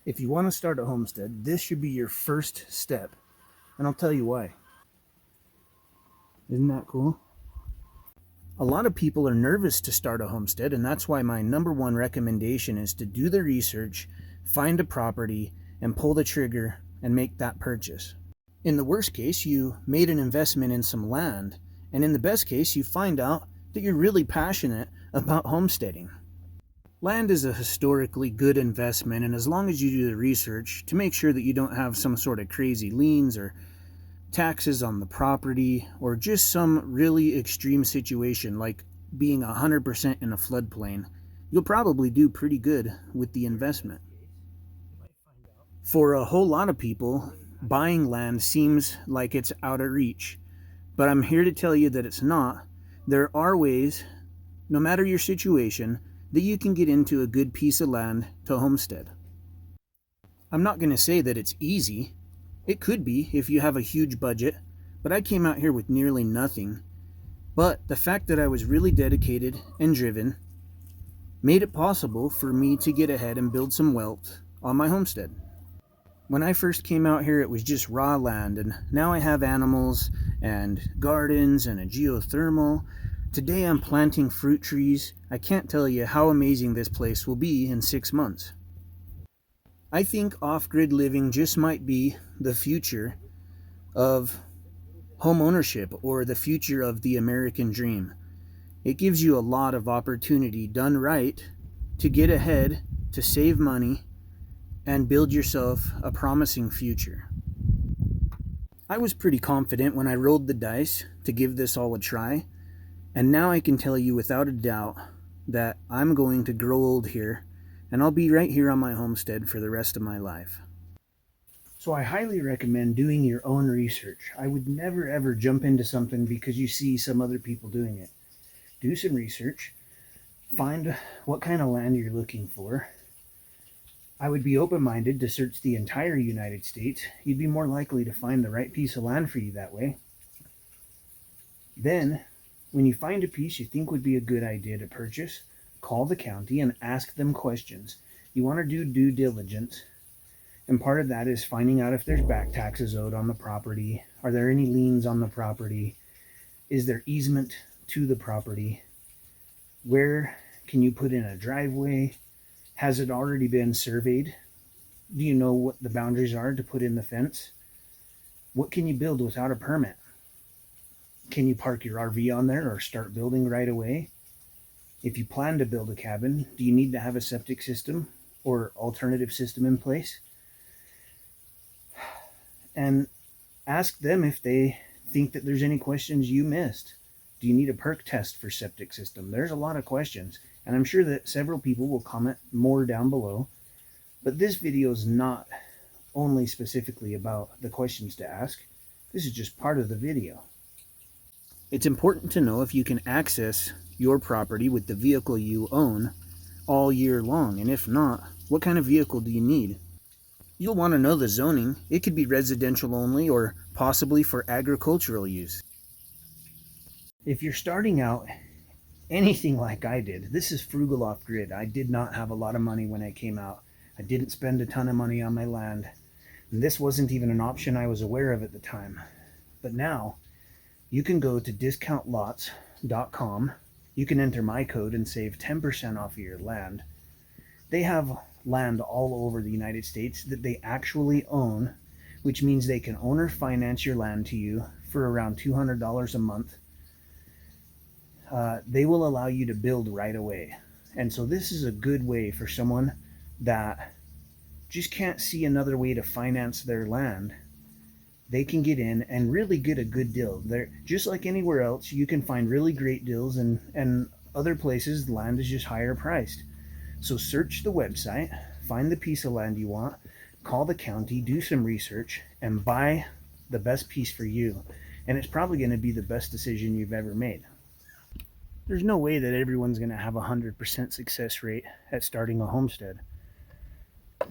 If you want to start a homestead, this should be your first step, and I'll tell you why. Isn't that cool? A lot of people are nervous to start a homestead, and that's why my number one recommendation is to do the research, find a property, and pull the trigger and make that purchase. In the worst case, you made an investment in some land, and in the best case, you find out that you're really passionate about homesteading. Land is a historically good investment, and as long as you do the research to make sure that you don't have some sort of crazy liens or taxes on the property, or just some really extreme situation like being 100% in a floodplain, you'll probably do pretty good with the investment. For a whole lot of people, buying land seems like it's out of reach, but I'm here to tell you that it's not. There are ways, no matter your situation, that you can get into a good piece of land to homestead. I'm not going to say that it's easy. It could be if you have a huge budget, but I came out here with nearly nothing. But the fact that I was really dedicated and driven made it possible for me to get ahead and build some wealth on my homestead. When I first came out here, it was just raw land, and now I have animals and gardens and a geothermal. Today I'm planting fruit trees. I can't tell you how amazing this place will be in 6 months. I think off-grid living just might be the future of home ownership, or the future of the American dream. It gives you a lot of opportunity done right to get ahead, to save money, and build yourself a promising future. I was pretty confident when I rolled the dice to give this all a try, and now I can tell you without a doubt that I'm going to grow old here, and I'll be right here on my homestead for the rest of my life. So I highly recommend doing your own research. I would never ever jump into something because you see some other people doing it. Do some research, find what kind of land you're looking for. I would be open-minded to search the entire United States. You'd be more likely to find the right piece of land for you that way. Then, when you find a piece you think would be a good idea to purchase, call the county and ask them questions. You want to do due diligence, and part of that is finding out if there's back taxes owed on the property. Are there any liens on the property? Is there easement to the property? Where can you put in a driveway? Has it already been surveyed? Do you know what the boundaries are to put in the fence? What can you build without a permit? Can you park your RV on there or start building right away? If you plan to build a cabin, do you need to have a septic system or alternative system in place? And ask them if they think that there's any questions you missed. Do you need a perk test for septic system? There's a lot of questions, and I'm sure that several people will comment more down below. But this video is not only specifically about the questions to ask. This is just part of the video. It's important to know if you can access your property with the vehicle you own all year long, and if not, what kind of vehicle do you need? You'll want to know the zoning. It could be residential only or possibly for agricultural use. If you're starting out anything like I did, this is frugal off-grid. I did not have a lot of money when I came out. I didn't spend a ton of money on my land. And this wasn't even an option I was aware of at the time. But now, you can go to discountlots.com. You can enter my code and save 10% off of your land. They have land all over the United States that they actually own, which means they can owner finance your land to you for around $200 a month. They will allow you to build right away. And so this is a good way for someone that just can't see another way to finance their land. They can get in and really get a good deal. They're just like anywhere else. You can find really great deals, and other places the land is just higher priced. So search the website, find the piece of land you want, call the county, do some research, and buy the best piece for you. And it's probably going to be the best decision you've ever made. There's no way that everyone's going to have a 100% success rate at starting a homestead.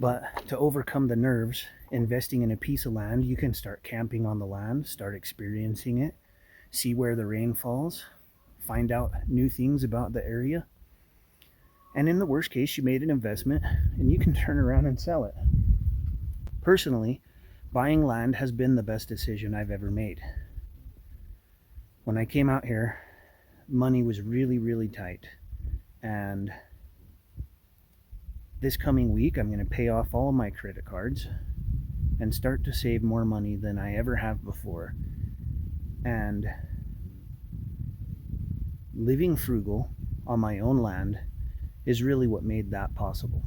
But to overcome the nerves, investing in a piece of land, you can start camping on the land, start experiencing it, see where the rain falls, find out new things about the area. And in the worst case, you made an investment and you can turn around and sell it. Personally, buying land has been the best decision I've ever made. When I came out here, money was really, really tight. And this coming week, I'm going to pay off all of my credit cards and start to save more money than I ever have before. And living frugal on my own land is really what made that possible.